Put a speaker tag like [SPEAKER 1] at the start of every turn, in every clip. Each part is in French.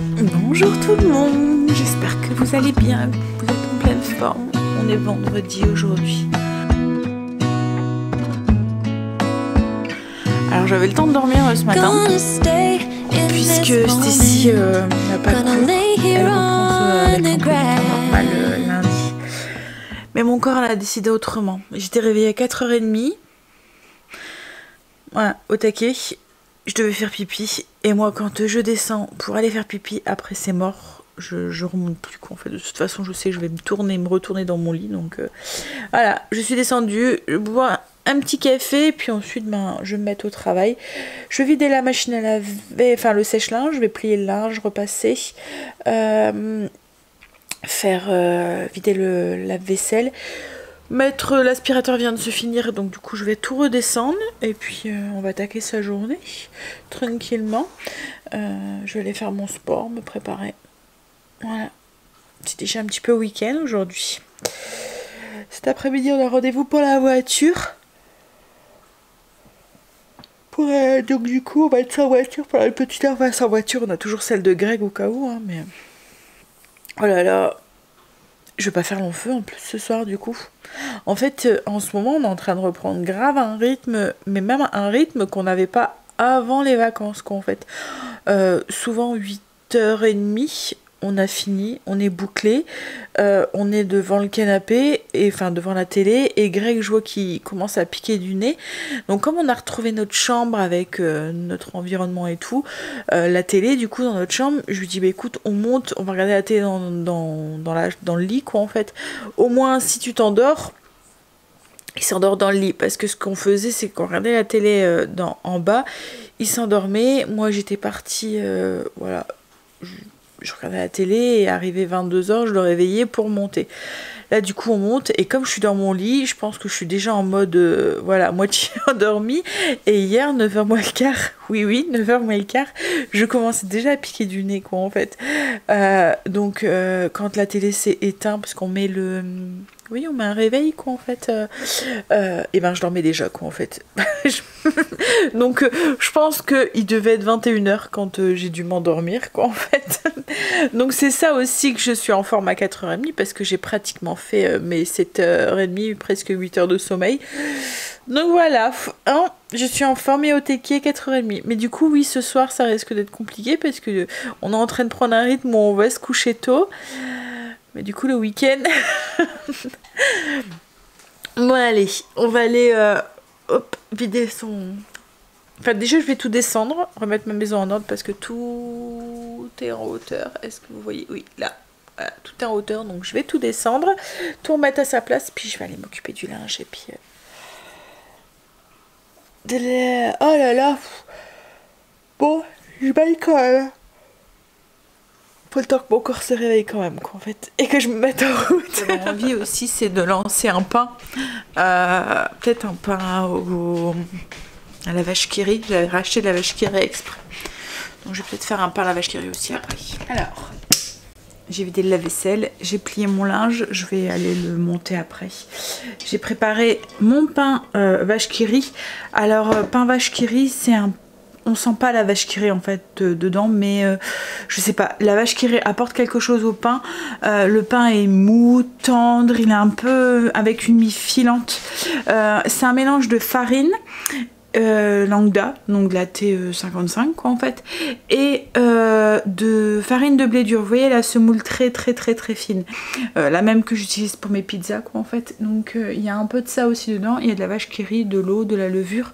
[SPEAKER 1] Bonjour tout le monde, j'espère que vous allez bien, vous êtes en pleine forme. On est vendredi aujourd'hui. Alors j'avais le temps de dormir ce matin, puisque Stacy n'a pas de cours, elle reprend avec un cours normal lundi. Mais mon corps a décidé autrement. J'étais réveillée à 4h30, voilà, au taquet. Je devais faire pipi, et moi quand je descends pour aller faire pipi, après c'est mort, je remonte plus quoi en fait. De toute façon je sais que je vais me retourner dans mon lit, donc voilà, je suis descendue, je bois un petit café, puis ensuite je vais me mettre au travail. Je vais vider la machine à laver, enfin le sèche-linge, je vais plier le linge, repasser, vider le lave-vaisselle. L'aspirateur vient de se finir, donc du coup je vais tout redescendre et puis on va attaquer sa journée tranquillement. Je vais aller faire mon sport, me préparer. Voilà, c'est déjà un petit peu week-end aujourd'hui. Cet après-midi on a rendez-vous pour la voiture. Donc du coup on va être sans voiture pendant une petite heure. Enfin sans voiture, on a toujours celle de Greg au cas où, hein, mais oh là là. Je vais pas faire long feu en plus ce soir du coup. En fait, en ce moment, on est en train de reprendre grave un rythme, mais même un rythme qu'on n'avait pas avant les vacances, quoi, en fait. Souvent 8h30, on a fini, on est bouclé, on est devant le canapé, enfin devant la télé, et Greg, je vois qu'il commence à piquer du nez. Donc comme on a retrouvé notre chambre avec notre environnement et tout, la télé, du coup, dans notre chambre, je lui dis, bah écoute, on monte, on va regarder la télé dans le lit, quoi, en fait. Au moins, si tu t'endors, il s'endort dans le lit, parce que ce qu'on faisait, c'est qu'on regardait la télé en bas, il s'endormait, moi j'étais partie, voilà, je regardais la télé et arrivé 22h, je le réveillais pour monter. Là, du coup, on monte et comme je suis dans mon lit, je pense que je suis déjà en mode, voilà, moitié endormie. Et hier, 9h moins le quart, oui, 9h moins le quart, je commençais déjà à piquer du nez, quoi, en fait. Donc, quand la télé s'est éteinte, parce qu'on met oui, on met un réveil, quoi, en fait. Et ben, je dormais déjà, quoi, en fait. Donc, je pense qu'il devait être 21h quand j'ai dû m'endormir, quoi, en fait. Donc, c'est ça aussi que je suis en forme à 4h30, parce que j'ai pratiquement fait mes 7h30, presque 8h de sommeil. Donc, voilà. Hein, je suis en forme et au taquet 4h30. Mais du coup, oui, ce soir, ça risque d'être compliqué, parce que on est en train de prendre un rythme où on va se coucher tôt. Mais du coup, le week-end... Bon, allez, on va aller vider son... Enfin, déjà, je vais tout descendre, remettre ma maison en ordre parce que tout est en hauteur. Est-ce que vous voyez? Oui, là, voilà, tout est en hauteur. Donc, je vais tout descendre, tout remettre à sa place, puis je vais aller m'occuper du linge. Et puis... Oh là là. Bon, je baille quand même. Faut le temps que mon corps se réveille quand même, quoi, en fait, et que je me mette en route. Mon envie aussi, c'est de lancer un pain, peut-être un pain à la vache qui rit. J'avais racheté de la vache qui rit exprès, donc je vais peut-être faire un pain à la vache qui rit aussi après. Alors, j'ai vidé le lave-vaisselle, j'ai plié mon linge, je vais aller le monter après. J'ai préparé mon pain vache qui rit. Alors, pain vache qui rit, c'est un... On sent pas la vache qui rit en fait dedans, mais je sais pas, la vache qui rit apporte quelque chose au pain. Le pain est mou, tendre, il est un peu avec une mie filante. C'est un mélange de farine, lambda, donc de la T55 quoi en fait, et de farine de blé dur. Vous voyez la semoule très fine, la même que j'utilise pour mes pizzas quoi en fait. Donc il y a un peu de ça aussi dedans. Il y a de la vache qui rit, de l'eau, de la levure,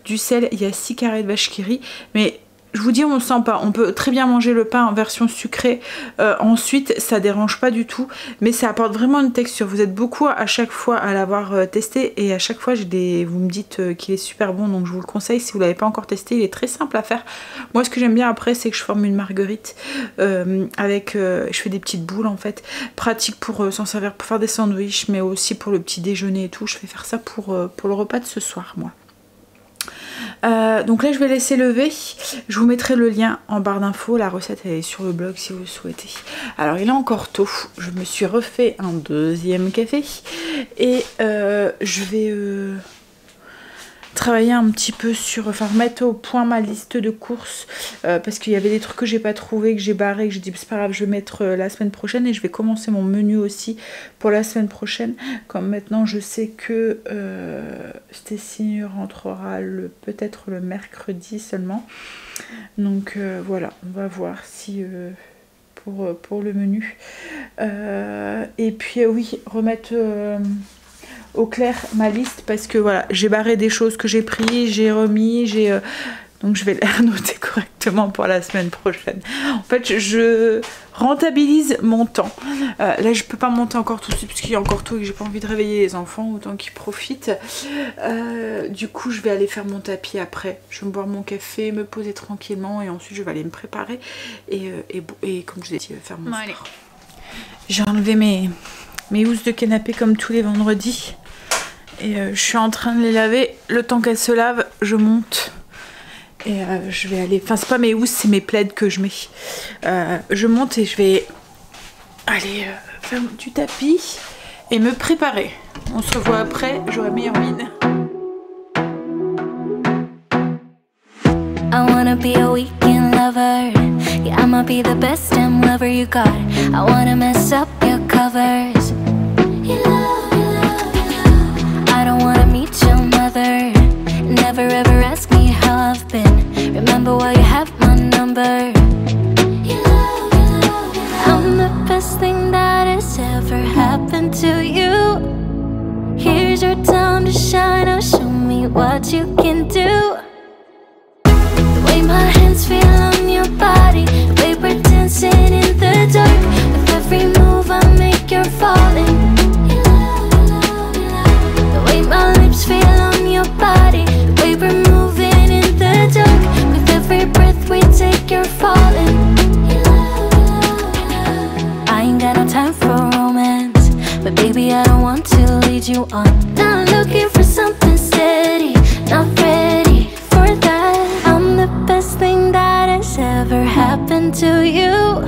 [SPEAKER 1] du sel. Il y a 6 carrés de vache qui rit, mais je vous dis, on ne sent pas. On peut très bien manger le pain en version sucrée. Ensuite, ça dérange pas du tout. Mais ça apporte vraiment une texture. Vous êtes beaucoup à chaque fois à l'avoir testé. Et à chaque fois, vous me dites qu'il est super bon. Donc je vous le conseille. Si vous ne l'avez pas encore testé, il est très simple à faire. Moi, ce que j'aime bien après, c'est que je forme une marguerite. Je fais des petites boules en fait. Pratique pour s'en servir pour faire des sandwichs. Mais aussi pour le petit déjeuner et tout. Je vais faire ça pour le repas de ce soir, moi. Donc là je vais laisser lever, je vous mettrai le lien en barre d'infos, la recette elle est sur le blog si vous le souhaitez. Alors il est encore tôt, je me suis refait un deuxième café et je vais travailler un petit peu sur, enfin remettre au point ma liste de courses parce qu'il y avait des trucs que j'ai pas trouvé, que j'ai barré, que j'ai dit c'est pas grave, je vais mettre la semaine prochaine, et je vais commencer mon menu aussi pour la semaine prochaine. Comme maintenant je sais que Stécie rentrera peut-être le mercredi seulement. Donc voilà, on va voir si pour le menu. Et puis oui, remettre au clair ma liste, parce que voilà, j'ai barré des choses que j'ai pris, j'ai remis, donc je vais les noter correctement pour la semaine prochaine. En fait, je rentabilise mon temps. Là, je peux pas monter encore tout de suite parce qu'il y a encore tôt et que j'ai pas envie de réveiller les enfants, autant qu'ils profitent. Du coup, je vais aller faire mon tapis après. Je vais me boire mon café, me poser tranquillement, et ensuite je vais aller me préparer et comme je vous ai dit, faire mon sport. J'ai enlevé mes housses de canapé comme tous les vendredis. Et je suis en train de les laver. Le temps qu'elles se lavent, je monte. Et je vais aller... Enfin, c'est pas mes housses, c'est mes plaids que je mets. Je monte et je vais aller faire du tapis et me préparer. On se revoit après, j'aurai meilleure mine. I wanna be a weekend lover. Yeah, I'ma be the best damn lover you got. I wanna mess up your covers. I don't wanna meet your mother. Never ever ask me how I've been. Remember why you have my number. I'm the best thing that has ever happened to you. Here's your time to shine. Now show me what you can do. The way my hands feel on your body, the way we're dancing in the dark. With every move I make, you're falling. My lips feel on your body, the way we're moving in the dark. With every breath we take, you're falling. I ain't got no time for romance, but baby I don't want to lead you on. Not looking for something steady, not ready for that. I'm the best thing that has ever happened to you.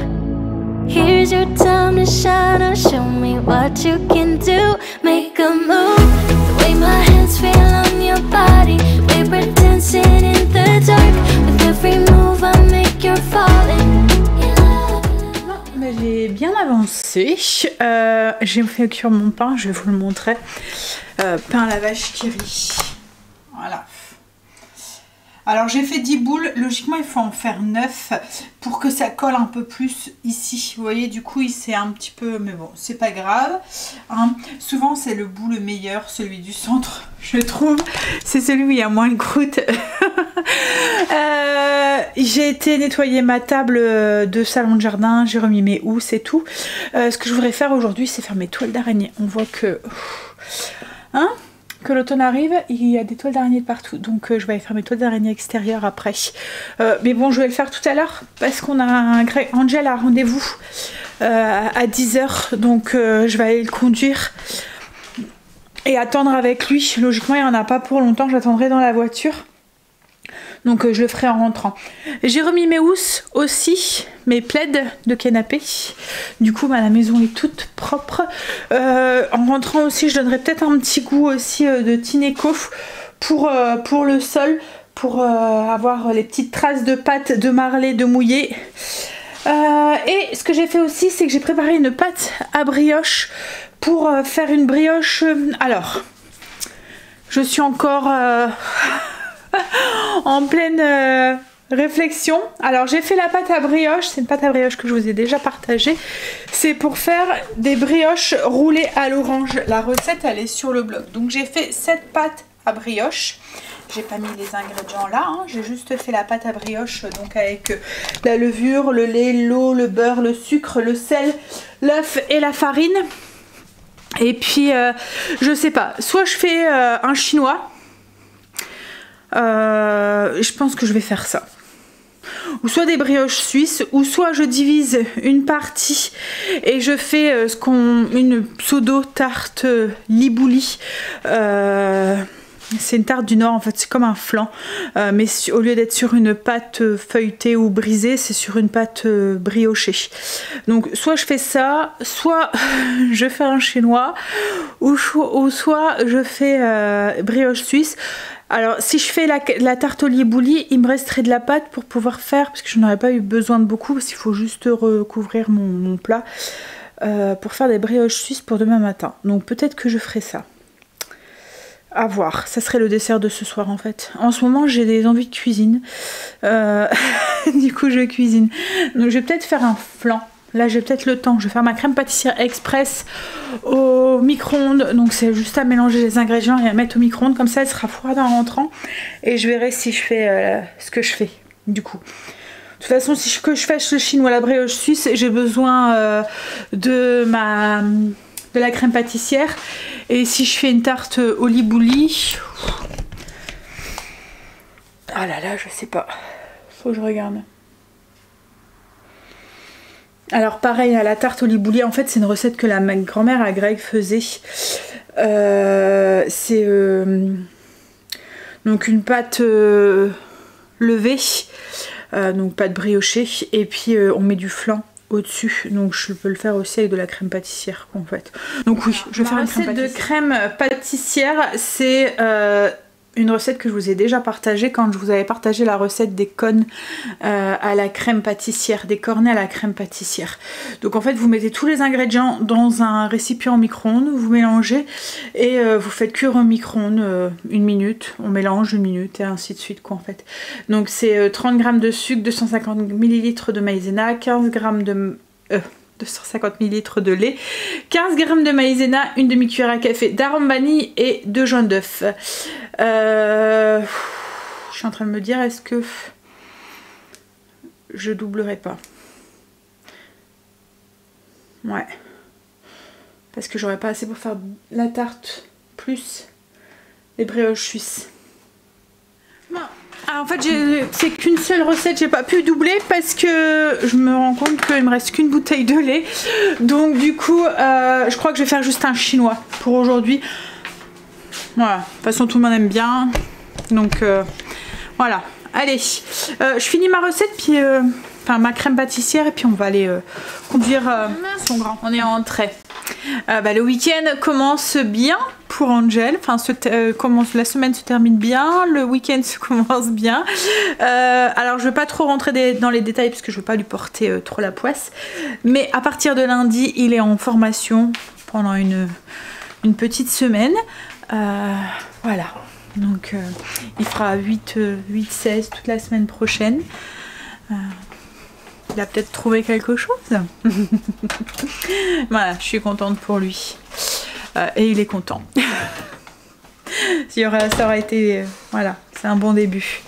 [SPEAKER 1] Here's your time to shine. Now show me what you can do. Make a move. My hands feel on your body, we were dancing in the dark. With every move I make, you're falling. J'ai bien avancé. J'ai fait cuire mon pain, je vais vous le montrer. Pain à la vache qui rit. Voilà. Alors j'ai fait 10 boules, logiquement il faut en faire 9 pour que ça colle un peu plus ici. Vous voyez, du coup il s'est un petit peu, mais bon c'est pas grave. Hein. Souvent c'est le bout le meilleur, celui du centre je trouve. C'est celui où il y a moins de croûte. J'ai été nettoyer ma table de salon de jardin, j'ai remis mes housses et tout. Ce que je voudrais faire aujourd'hui c'est faire mes toiles d'araignée. On voit que... Hein, que l'automne arrive, il y a des toiles d'araignée partout, donc je vais aller faire mes toiles d'araignée extérieures après. Mais bon, je vais le faire tout à l'heure parce qu'on a un Angel a rendez-vous à 10 h, donc je vais aller le conduire et attendre avec lui. Logiquement, il n'y en a pas pour longtemps, j'attendrai dans la voiture. Donc je le ferai en rentrant. J'ai remis mes housses aussi, mes plaids de canapé. Du coup la maison est toute propre. En rentrant aussi je donnerai peut-être un petit goût aussi de Tineco pour le sol. Pour avoir les petites traces de pâte de marlé de mouillé. Et ce que j'ai fait aussi c'est que j'ai préparé une pâte à brioche pour faire une brioche. Alors je suis encore... en pleine réflexion. Alors j'ai fait la pâte à brioche, c'est une pâte à brioche que je vous ai déjà partagée. C'est pour faire des brioches roulées à l'orange. La recette elle est sur le blog. Donc j'ai fait cette pâte à brioche. J'ai pas mis les ingrédients là, hein. J'ai juste fait la pâte à brioche donc avec la levure, le lait, l'eau, le beurre, le sucre, le sel, l'œuf et la farine. Et puis je sais pas, soit je fais un chinois. Je pense que je vais faire ça, ou soit des brioches suisses, ou soit je divise une partie et je fais une pseudo tarte libouli. C'est une tarte du Nord en fait, c'est comme un flan, mais au lieu d'être sur une pâte feuilletée ou brisée, c'est sur une pâte briochée. Donc soit je fais ça, soit je fais un chinois, ou soit je fais brioche suisse.
[SPEAKER 2] Alors si je fais la tarte au liebouli, il me resterait de la pâte pour pouvoir faire, parce que je n'aurais pas eu besoin de beaucoup, parce qu'il faut juste recouvrir mon plat, pour faire des brioches suisses pour demain matin. Donc peut-être que je ferai ça. À voir, ça serait le dessert de ce soir en fait. En ce moment j'ai des envies de cuisine, du coup je cuisine. Donc je vais peut-être faire un flan. Là j'ai peut-être le temps, je vais faire ma crème pâtissière express au micro-ondes. Donc c'est juste à mélanger les ingrédients et à mettre au micro-ondes, comme ça elle sera froide en rentrant. Et je verrai si je fais ce que je fais du coup. De toute façon si je fais le chinois, la brioche suisse, j'ai besoin de la crème pâtissière. Et si je fais une tarte au liebouli, ah là là, je sais pas, faut que je regarde. Alors pareil, à la tarte au liebouli, en fait c'est une recette que ma grand-mère à Greg faisait. C'est donc une pâte levée, donc pâte briochée, et puis on met du flan au-dessus, donc je peux le faire aussi avec de la crème pâtissière en fait. Donc oui, je vais faire une recette de crème pâtissière. C'est une recette que je vous ai déjà partagée quand je vous avais partagé la recette des cônes à la crème pâtissière, des cornets à la crème pâtissière. Donc en fait vous mettez tous les ingrédients dans un récipient au micro-ondes, vous mélangez et vous faites cuire au micro-ondes 1 minute, on mélange 1 minute et ainsi de suite quoi en fait. Donc c'est 30 g de sucre, 250 ml de maïzena, 15 g de 250 ml de lait, 15 g de maïzena, une demi-cuillère à café d'arôme vanille et 2 jaunes d'œufs. Je suis en train de me dire, est-ce que je doublerai pas? Ouais. Parce que j'aurais pas assez pour faire la tarte plus les brioches suisses. Bon. Ah, en fait c'est qu'une seule recette, j'ai pas pu doubler parce que je me rends compte qu'il me reste qu'une bouteille de lait. Donc du coup je crois que je vais faire juste un chinois pour aujourd'hui. Voilà, de toute façon tout le monde aime bien. Donc voilà, allez, je finis ma recette puis enfin ma crème pâtissière et puis on va aller conduire son grand. On est en entrée. Le week-end commence bien pour Angel, enfin la semaine se termine bien, le week-end se commence bien. Alors je ne vais pas trop rentrer dans les détails parce que je ne veux pas lui porter trop la poisse, mais à partir de lundi il est en formation pendant une petite semaine. Voilà, donc il fera 8-16 toute la semaine prochaine. Il a peut-être trouvé quelque chose. Voilà, je suis contente pour lui. Et il est content. Ça aurait été... voilà, c'est un bon début.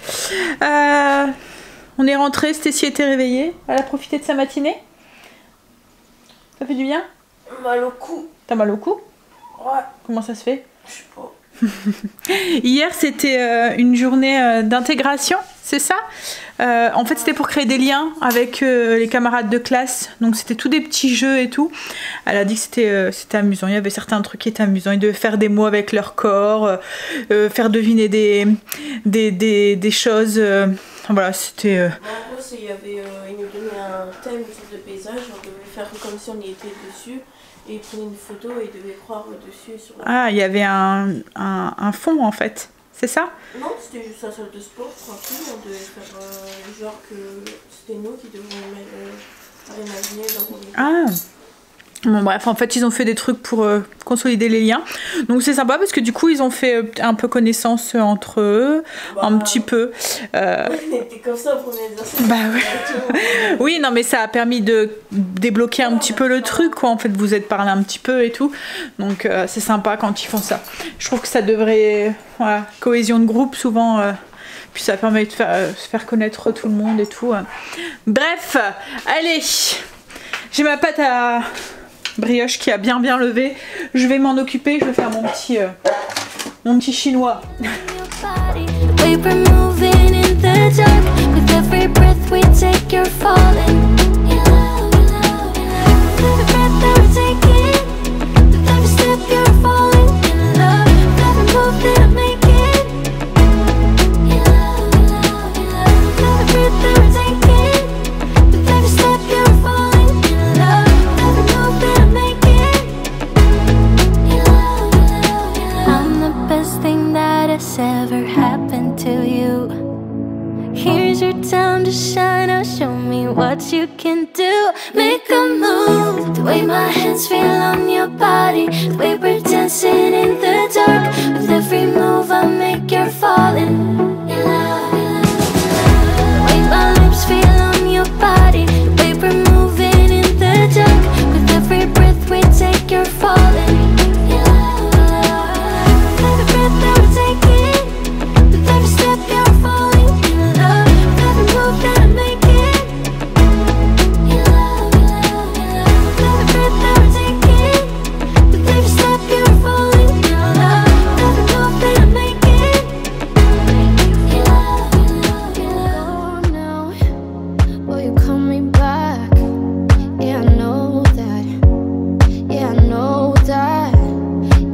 [SPEAKER 2] On est rentré, Stécie était réveillée. Elle a profité de sa matinée. Ça fait du bien?
[SPEAKER 1] Mal au cou.
[SPEAKER 2] T'as mal au cou?
[SPEAKER 1] Ouais.
[SPEAKER 2] Comment ça se fait?
[SPEAKER 1] Je sais pas.
[SPEAKER 2] Hier c'était une journée d'intégration, c'est ça? En fait c'était pour créer des liens avec les camarades de classe, donc c'était tous des petits jeux et tout. Elle a dit que c'était amusant, il y avait certains trucs qui étaient amusants, ils devaient faire des mots avec leur corps, faire deviner des choses, voilà c'était...
[SPEAKER 1] En gros ils nous donnaient un thème de paysage, on devait faire comme si on y était dessus. Et il prenait une photo et il devait croire dessus. Sur la...
[SPEAKER 2] Ah, il y avait un fond en fait, c'est ça?
[SPEAKER 1] Non, c'était juste un salle de sport, tranquille. On devait faire genre que c'était nous qui devions imaginer dans mon...
[SPEAKER 2] Ah. Bon bref, en fait ils ont fait des trucs pour consolider les liens. Donc c'est sympa parce que du coup ils ont fait un peu connaissance entre eux, un petit peu.
[SPEAKER 1] On était comme ça au premier exercice.
[SPEAKER 2] Bah ouais. Oui, non mais ça a permis de débloquer un petit peu le truc quoi. En fait vous êtes parlé un petit peu et tout. Donc c'est sympa quand ils font ça. Je trouve que ça devrait... Voilà, cohésion de groupe souvent... Puis ça permet de se faire connaître tout le monde et tout. Bref, allez, j'ai ma pâte à... brioche qui a bien levé. Je vais m'en occuper, je vais faire mon petit chinois.
[SPEAKER 3] Ever happened make a move. The way my hands feel on your body, the way we're dancing in the dark. With every move I make, you're falling in love. The way my lips feel on your body, the way we're moving in the dark. With every breath we take, you're falling in love. With every breath that we're taking, with every step you're falling in love. With every move that I'm making, in love, in love, in love. With every breath that we're taking, with every step you're falling in love. With every move that I'm making, in love, in love, in love. Oh, now, will you call me back? Yeah, I know that. Yeah, I know that.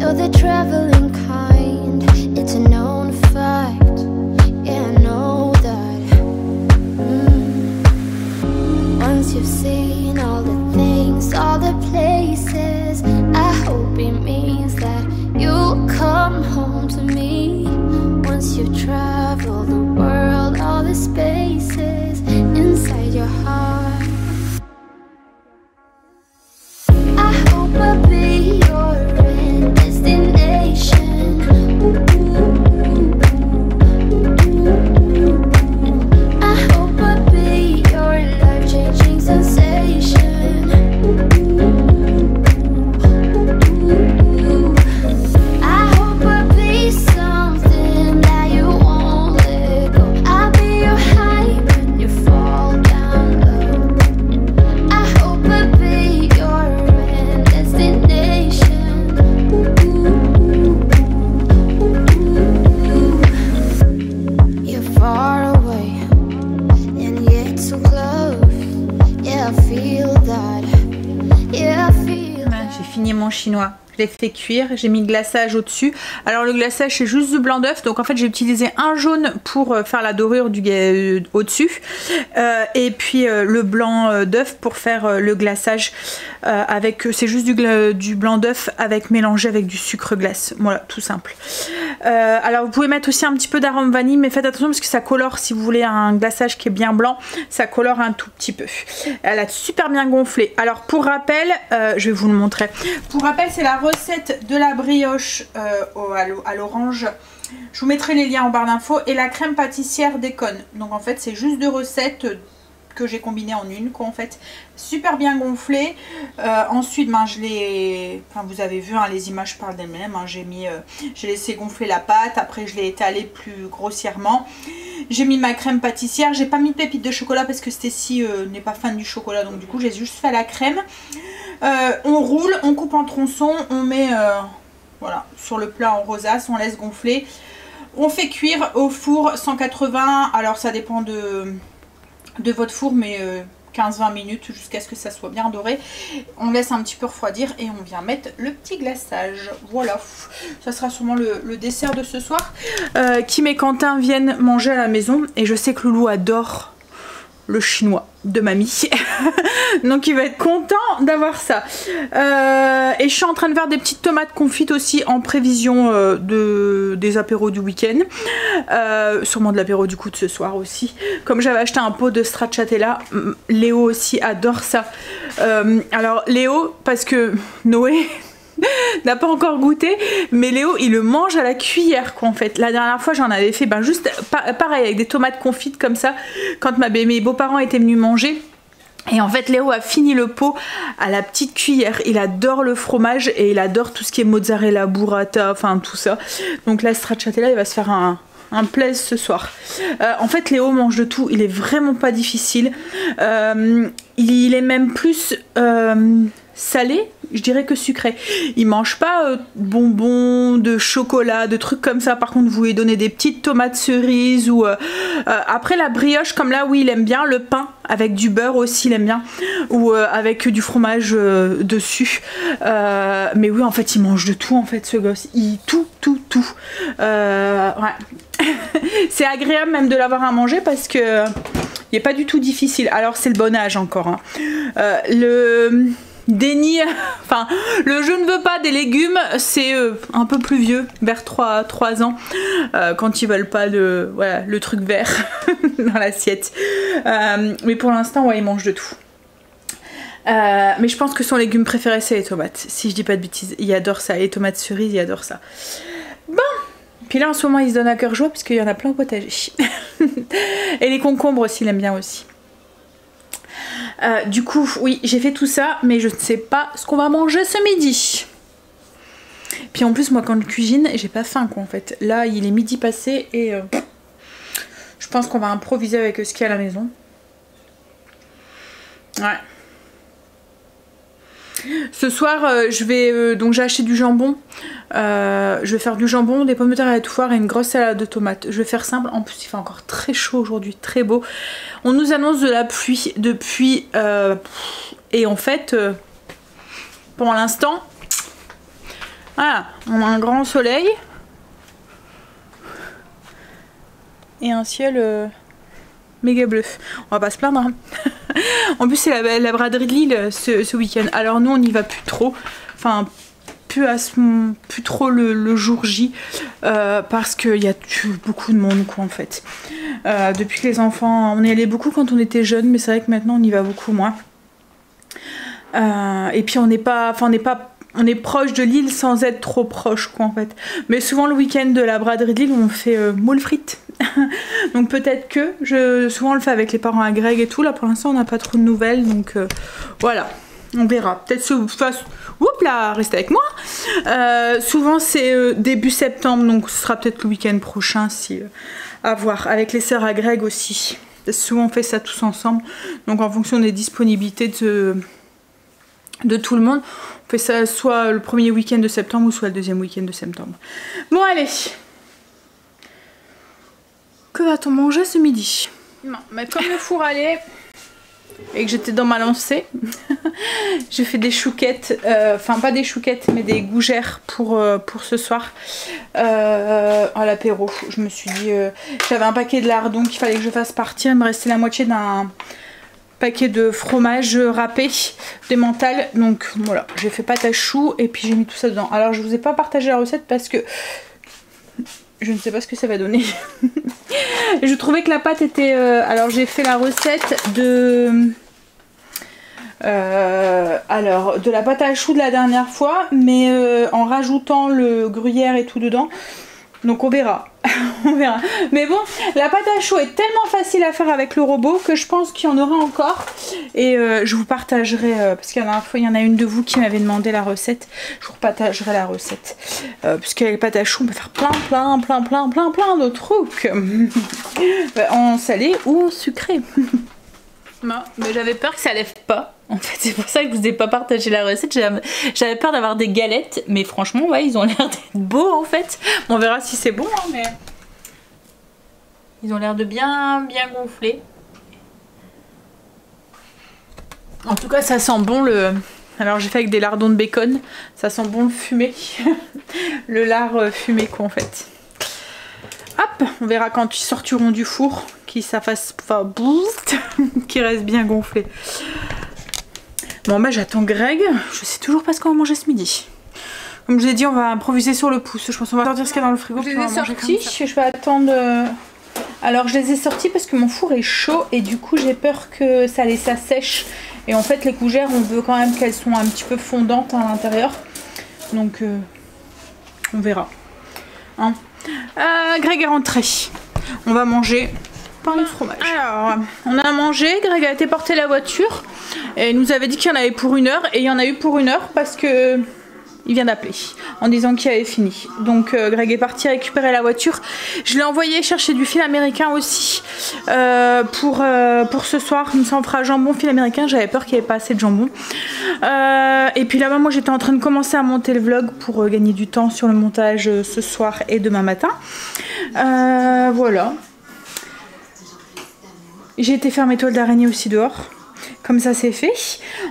[SPEAKER 3] You're the traveling kind. It's a known fact. Yeah, I know that. Once you've seen all the things, all the places, I hope it means that you'll come home to me. Once you've traveled the world, all the spaces inside your heart, I hope I'll be your end destination. I hope I'll be your life-changing sensation. I hope I'll be something that you won't let go. I'll be your high when you fall down low. I hope I'll be your end destination. You're far away and yet so close. Yeah, I feel that. Yeah, I feel that.
[SPEAKER 2] J'ai fini mon chinois. Je l'ai fait cuire, j'ai mis le glaçage au-dessus. Alors le glaçage c'est juste du blanc d'œuf, donc en fait j'ai utilisé un jaune pour faire la dorure du au-dessus et puis le blanc d'œuf pour faire le glaçage avec, c'est juste du blanc d'œuf avec mélangé avec du sucre glace. Voilà, tout simple. Alors vous pouvez mettre aussi un petit peu d'arôme vanille, mais faites attention parce que ça colore. Si vous voulez un glaçage qui est bien blanc, ça colore un tout petit peu. Elle a super bien gonflé. Alors pour rappel, je vais vous le montrer. Pour rappel, c'est la recette de la brioche à l'orange. Je vous mettrai les liens en barre d'infos, et la crème pâtissière d'Econ. Donc en fait c'est juste deux recettes que j'ai combinées en une, quoi, en fait. Super bien gonflé. Ensuite je l'ai, enfin vous avez vu, hein, les images parlent d'elles-mêmes, hein. J'ai laissé gonfler la pâte, après je l'ai étalée plus grossièrement. J'ai mis ma crème pâtissière, j'ai pas mis de pépites de chocolat parce que Stécie n'est pas fan du chocolat, donc du coup j'ai juste fait la crème. On roule, on coupe en tronçons, on met voilà, sur le plat en rosace, on laisse gonfler. On fait cuire au four 180, alors ça dépend de votre four, mais 15-20 minutes jusqu'à ce que ça soit bien doré. On laisse un petit peu refroidir et on vient mettre le petit glaçage. Voilà, ça sera sûrement le dessert de ce soir. Kim et Quentin viennent manger à la maison et je sais que Loulou adore le chinois de mamie. Donc il va être content d'avoir ça. Et je suis en train de faire des petites tomates confites aussi en prévision des apéros du week-end. Sûrement de l'apéro du coup de ce soir aussi. Comme j'avais acheté un pot de stracciatella, Léo aussi adore ça. Alors Léo, parce que Noé n'a pas encore goûté, mais Léo il le mange à la cuillère, quoi, en fait. La dernière fois j'en avais fait juste pareil avec des tomates confites comme ça quand mes beaux-parents étaient venus manger. Et en fait Léo a fini le pot à la petite cuillère. Il adore le fromage et il adore tout ce qui est mozzarella, burrata, enfin tout ça. Donc la stracciatella, il va se faire un plaisir ce soir. En fait Léo mange de tout, il est vraiment pas difficile. Il est même plus salé, je dirais, que sucré. Il mange pas bonbons, de chocolat, de trucs comme ça. Par contre vous lui donnez des petites tomates cerises ou après la brioche comme là, oui il aime bien. Le pain avec du beurre aussi il aime bien, ou avec du fromage dessus. Mais oui en fait il mange de tout, en fait ce gosse, tout. Ouais. C'est agréable même de l'avoir à manger parce que il n'est pas du tout difficile. Alors c'est le bon âge encore, hein. Le déni, enfin le je ne veux pas des légumes, c'est un peu plus vieux, vers 3 ans, quand ils veulent pas le truc vert dans l'assiette. Mais pour l'instant ouais, ils mangent de tout. Mais je pense que son légume préféré c'est les tomates, si je dis pas de bêtises. Il adore ça, les tomates cerises, il adore ça. Bon, puis là en ce moment il se donne à cœur joie parce qu'il y en a plein au potager. Et les concombres aussi, il aime bien aussi. Du coup, oui, j'ai fait tout ça, mais je ne sais pas ce qu'on va manger ce midi. Puis en plus, moi quand je cuisine, j'ai pas faim quoi en fait. Là, il est midi passé et je pense qu'on va improviser avec ce qu'il y a à la maison. Ouais. Ce soir, je vais donc j'ai acheté du jambon. Je vais faire du jambon, des pommes de terre à la touffoire et une grosse salade de tomates. Je vais faire simple. En plus, il fait encore très chaud aujourd'hui, très beau. On nous annonce de la pluie depuis et en fait, pour l'instant, voilà, on a un grand soleil et un ciel méga bleu. On va pas se plaindre. Hein. En plus, c'est la braderie de Lille ce week-end. Alors nous, on n'y va plus trop. Enfin, plus trop le jour J. Parce qu'il y a beaucoup de monde, quoi, en fait. Depuis que les enfants... On y allait beaucoup quand on était jeunes, mais c'est vrai que maintenant, on y va beaucoup moins. Et puis, on est proche de Lille sans être trop proche, quoi, en fait. Mais souvent, le week-end de la braderie de Lille, on fait moules frites. Donc peut-être que souvent on le fait avec les parents à Greg et tout. Là pour l'instant on n'a pas trop de nouvelles, donc voilà, on verra. Peut-être oups là, restez avec moi. Souvent c'est début septembre, donc ce sera peut-être le week-end prochain, si à voir. Avec les sœurs à Greg aussi. Souvent on fait ça tous ensemble. Donc en fonction des disponibilités de tout le monde, on fait ça soit le premier week-end de septembre ou soit le deuxième week-end de septembre. Bon allez. Que va-t-on manger ce midi? Non, mais comme le four allait et que j'étais dans ma lancée, j'ai fait des chouquettes, enfin pas des chouquettes mais des gougères pour ce soir à l'apéro. Je me suis dit, j'avais un paquet de lardons qu'il fallait que je fasse partir, il me restait la moitié d'un paquet de fromage râpé, des mentales, donc voilà, j'ai fait pâte à choux et puis j'ai mis tout ça dedans. Alors je vous ai pas partagé la recette parce que je ne sais pas ce que ça va donner. Je trouvais que la pâte était... alors j'ai fait la recette de... de la pâte à choux de la dernière fois, mais en rajoutant le gruyère et tout dedans. Donc on verra. On verra. Mais bon, la pâte à choux est tellement facile à faire avec le robot que je pense qu'il y en aura encore. Et je vous partagerai, parce qu'il y en a une de vous qui m'avait demandé la recette. Je vous partagerai la recette. Parce qu'avec les pâtes à choux, on peut faire plein de trucs. En salé ou en sucré. Non, mais j'avais peur que ça lève pas. En fait, c'est pour ça que je vous ai pas partagé la recette. J'avais peur d'avoir des galettes, mais franchement, ouais, ils ont l'air d'être beaux en fait. On verra si c'est bon, hein, mais ils ont l'air de bien gonfler. En tout cas, ça sent bon le. Alors, j'ai fait avec des lardons de bacon. Ça sent bon le fumé, le lard fumé quoi en fait. Hop, on verra quand ils sortiront du four, qu'ils fasse pas boost, qu'ils restent bien gonflés. Bon bah j'attends Greg, je sais toujours pas ce qu'on va manger ce midi. Comme je l'ai dit, on va improviser sur le pouce. Je pense qu'on va sortir ce qu'il y a dans le frigo. Je les ai sortis, je vais attendre. Alors je les ai sortis parce que mon four est chaud et du coup j'ai peur que ça sèche. Et en fait les gougères, on veut quand même qu'elles soient un petit peu fondantes à l'intérieur. Donc on verra. Hein. Greg est rentré. On va manger pain et fromage. Alors, on a mangé. Greg a été porter la voiture et il nous avait dit qu'il y en avait pour 1 heure. Et il y en a eu pour 1 heure parce que il vient d'appeler en disant qu'il avait fini. Donc Greg est parti récupérer la voiture. Je l'ai envoyé chercher du fil américain aussi pour ce soir. Comme ça on fera jambon fil américain. J'avais peur qu'il n'y ait pas assez de jambon. Et puis là-bas moi j'étais en train de commencer à monter le vlog pour gagner du temps sur le montage ce soir et demain matin. Voilà. J'ai été faire mes toiles d'araignée aussi dehors. Comme ça c'est fait.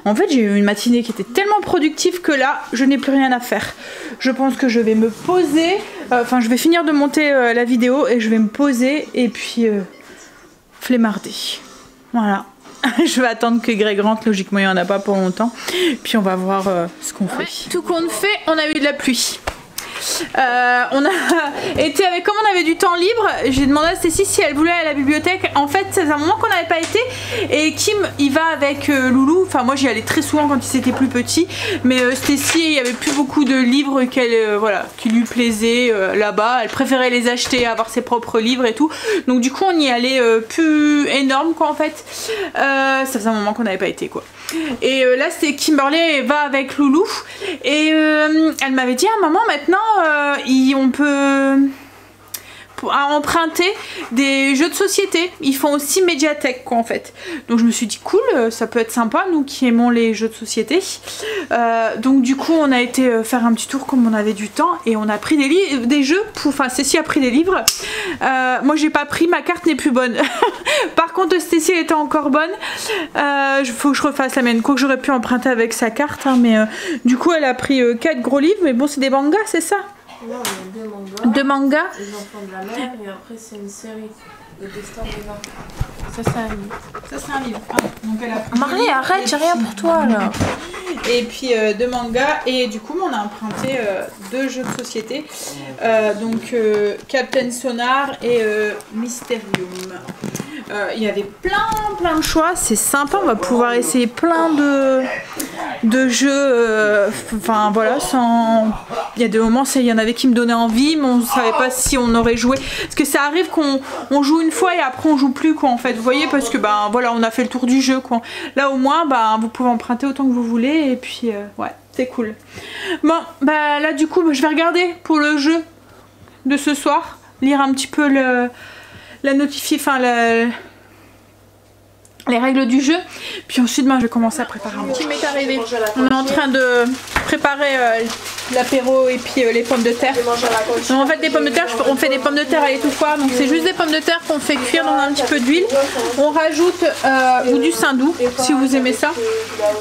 [SPEAKER 2] En fait j'ai eu une matinée qui était tellement productive que là je n'ai plus rien à faire. Je pense que je vais me poser. Enfin je vais finir de monter la vidéo et je vais me poser et puis flemmarder. Voilà. Je vais attendre que Greg rentre. Logiquement il n'y en a pas pour longtemps. Puis on va voir ce qu'on fait. Tout compte fait, on a eu de la pluie. On a été avec, comme on avait du temps libre, j'ai demandé à Stécie si elle voulait aller à la bibliothèque. En fait, c'est un moment qu'on n'avait pas été. Et Kim, il va avec Loulou. Enfin, moi, j'y allais très souvent quand ils étaient plus petits. Mais Stécie, il n'y avait plus beaucoup de livres voilà, qui lui plaisaient là-bas. Elle préférait les acheter, avoir ses propres livres et tout. Donc, du coup, on y allait plus énorme, quoi, en fait. Ça faisait un moment qu'on n'avait pas été, quoi. Et là, c'est Kimberly va avec Loulou. Et elle m'avait dit, ah, maman, maintenant, on peut emprunter des jeux de société. Ils font aussi médiathèque, quoi, en fait. Donc je me suis dit cool, ça peut être sympa, nous qui aimons les jeux de société. Donc du coup on a été faire un petit tour comme on avait du temps et on a pris des jeux pour... Enfin Stécie a pris des livres. Moi j'ai pas pris, ma carte n'est plus bonne. Par contre Stécie était encore bonne. Faut que je refasse la mienne, quoi que j'aurais pu emprunter avec sa carte, hein, mais du coup elle a pris 4 gros livres, mais bon c'est des mangas, c'est ça?
[SPEAKER 1] Non, il y a 2 mangas.
[SPEAKER 2] 2 mangas.
[SPEAKER 1] Les enfants de la mer et après c'est une série de Destin d'Eva. Ça c'est un livre. Ça c'est un livre. Ah, donc elle a pris
[SPEAKER 2] Marie, arrête, j'ai rien pour toi là.
[SPEAKER 1] Et puis 2 mangas et du coup on a emprunté 2 jeux de société. Donc Captain Sonar et Mysterium. Il y avait plein de choix, c'est sympa, on va pouvoir essayer plein de jeux, enfin voilà, sans... Il y a des moments, il y en avait qui me donnaient envie, mais on ne savait pas si on aurait joué, parce que ça arrive qu'on joue une fois et après on joue plus, quoi, en fait, vous voyez, parce que ben voilà, on a fait le tour du jeu, quoi. Là au moins, ben, vous pouvez emprunter autant que vous voulez, et puis ouais, c'est cool. Bon, bah là du coup, je vais regarder pour le jeu de ce soir, lire un petit peu la notifier, enfin les règles du jeu, puis ensuite je vais commencer à préparer un petit. M'est arrivé. On est en train de préparer l'apéro et puis les pommes de terre. Donc en fait les pommes de terre, on fait des pommes de terre à l'étouffoir, donc c'est juste des pommes de terre qu'on fait cuire dans un petit peu d'huile. On rajoute ou du saindoux si vous aimez ça.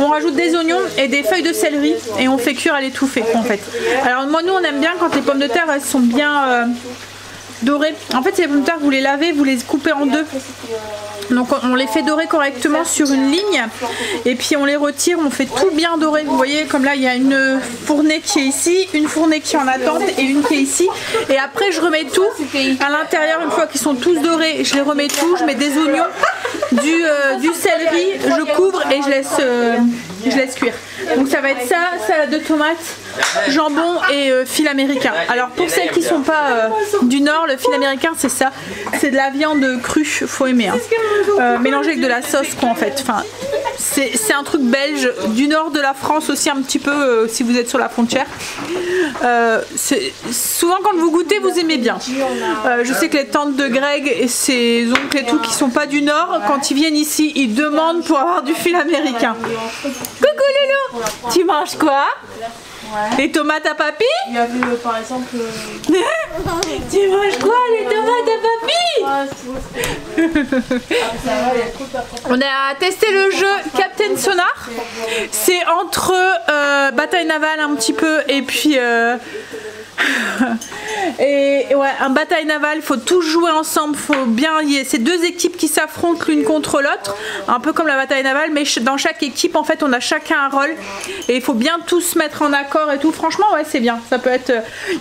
[SPEAKER 1] On rajoute des oignons et des feuilles de céleri et on fait cuire à l'étouffée en fait. Alors moi nous on aime bien quand les pommes de terre elles sont bien dorées. En fait, ces pommes de terre, vous les lavez, vous les coupez en 2. Donc on les fait dorer correctement sur une ligne et puis on les retire, on fait tout bien doré. Vous voyez, comme là il y a une fournée qui est ici, une fournée qui est en attente et une qui est ici. Et après je remets tout à l'intérieur une fois qu'ils sont tous dorés. Je les remets tout, je mets des oignons, du céleri, je couvre et je laisse cuire. Donc ça va être ça, salade de tomates, jambon et fil américain. Alors pour celles qui sont pas du nord, le fil américain c'est ça, c'est de la viande crue, faut aimer, hein. Mélangée avec de la sauce, quoi, en fait. Enfin, c'est un truc belge, du nord de la France aussi un petit peu si vous êtes sur la frontière. Souvent quand vous goûtez vous aimez bien. Je sais que les tantes de Greg et ses oncles et tout qui sont pas du nord, quand ils viennent ici ils demandent pour avoir du fil américain. Coucou Loulou, tu manges quoi? Les tomates à papy? Il y avait par exemple...
[SPEAKER 2] Tu manges quoi, les tomates à papy? On a testé le jeu Captain Sonar. C'est entre bataille navale un petit peu et puis... et ouais, un bataille navale, il faut tous jouer ensemble, faut bien, c'est 2 équipes qui s'affrontent l'une contre l'autre, un peu comme la bataille navale, mais dans chaque équipe en fait on a chacun un rôle et il faut bien tous se mettre en accord et tout. Franchement ouais, c'est bien, ça peut être,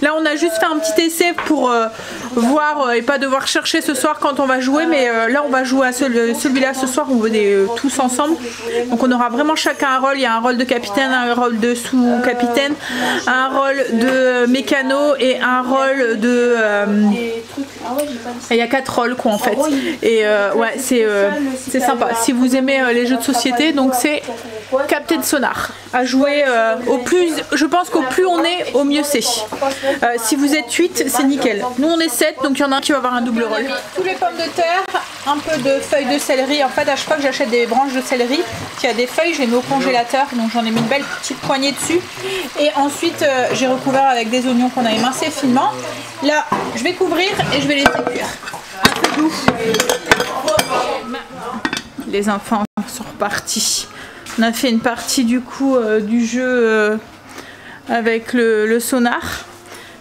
[SPEAKER 2] là on a juste fait un petit essai pour voir et pas devoir chercher ce soir quand on va jouer, mais là on va jouer à celui-là ce soir, on veut tous ensemble, donc on aura vraiment chacun un rôle. Il y a un rôle de capitaine, un rôle de sous-capitaine, un rôle de mécano et un rôle de... il y a 4 rôles, quoi, en fait. Et ouais, c'est sympa. Si vous aimez les jeux de société, donc c'est Captain Sonar. À jouer au plus... Je pense qu'au plus on est, au mieux c'est. Si vous êtes 8, c'est nickel. Nous on est 7, donc il y en a un qui va avoir un double rôle. Tous les pommes de terre, un peu de feuilles de céleri. En fait, à chaque fois que j'achète des branches de céleri, qui a des feuilles, je les mets au congélateur. Donc j'en ai mis une belle petite poignée dessus. Et ensuite, j'ai recouvert avec des oignons qu'on a émincés finement. Là, je vais couvrir et je vais laisser cuire. Un peu doux. Les enfants sont repartis. On a fait une partie du coup du jeu avec le sonar.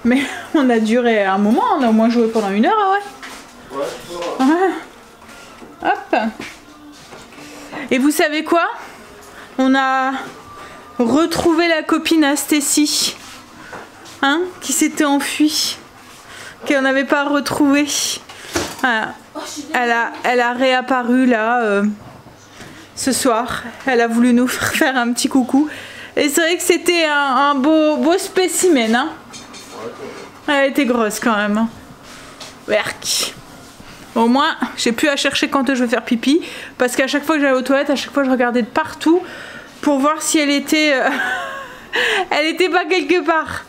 [SPEAKER 2] Mais on a duré un moment, on a au moins joué pendant 1 heure, ah ouais. Ouais. Hop. Et vous savez quoi? On a retrouvé la copine à Stécie. hein, qui s'était enfuie, qu'on n'avait pas retrouvé. Voilà. Elle a réapparu là ce soir. Elle a voulu nous faire un petit coucou. Et c'est vrai que c'était un beau spécimen. Hein. Elle était grosse quand même. Werk. Au moins, j'ai plus à chercher quand je veux faire pipi. Parce qu'à chaque fois que j'allais aux toilettes, à chaque fois je regardais de partout pour voir si elle était... elle était pas quelque part.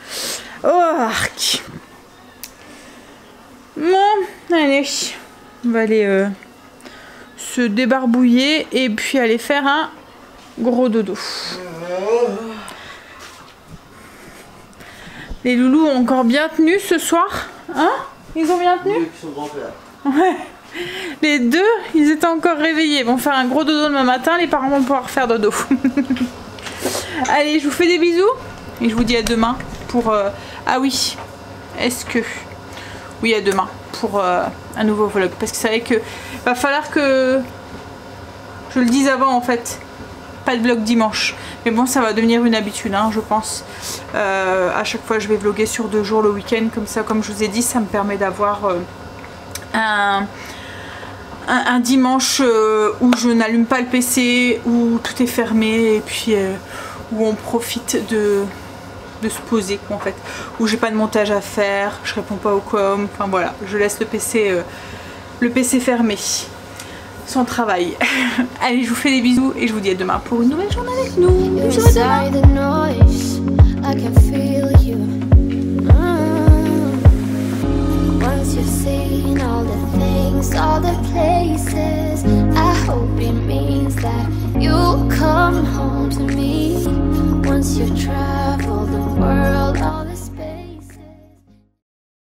[SPEAKER 2] Oh, arc. Bon, allez. On va aller se débarbouiller et puis aller faire un gros dodo. Les loulous ont encore bien tenu ce soir. Hein? Ils ont bien tenu? Ouais. Les deux, ils étaient encore réveillés. Ils vont faire un gros dodo demain matin. Les parents vont pouvoir faire dodo. Allez, je vous fais des bisous. Et je vous dis à demain pour... Ah oui. Est-ce que... Oui, à demain pour un nouveau vlog. Parce que c'est vrai que va falloir que je le dise avant en fait. Pas de vlog dimanche. Mais bon, ça va devenir une habitude, hein, je pense. À chaque fois, je vais vlogger sur 2 jours le week-end. Comme ça, comme je vous ai dit, ça me permet d'avoir un dimanche où je n'allume pas le PC, où tout est fermé et puis où on profite de se poser en fait, où j'ai pas de montage à faire, je réponds pas aux com, enfin voilà, je laisse le PC fermé, sans travail. Allez, je vous fais des bisous et je vous dis à demain pour une nouvelle journée avec nous. Bisous à demain.
[SPEAKER 3] Once you travel the world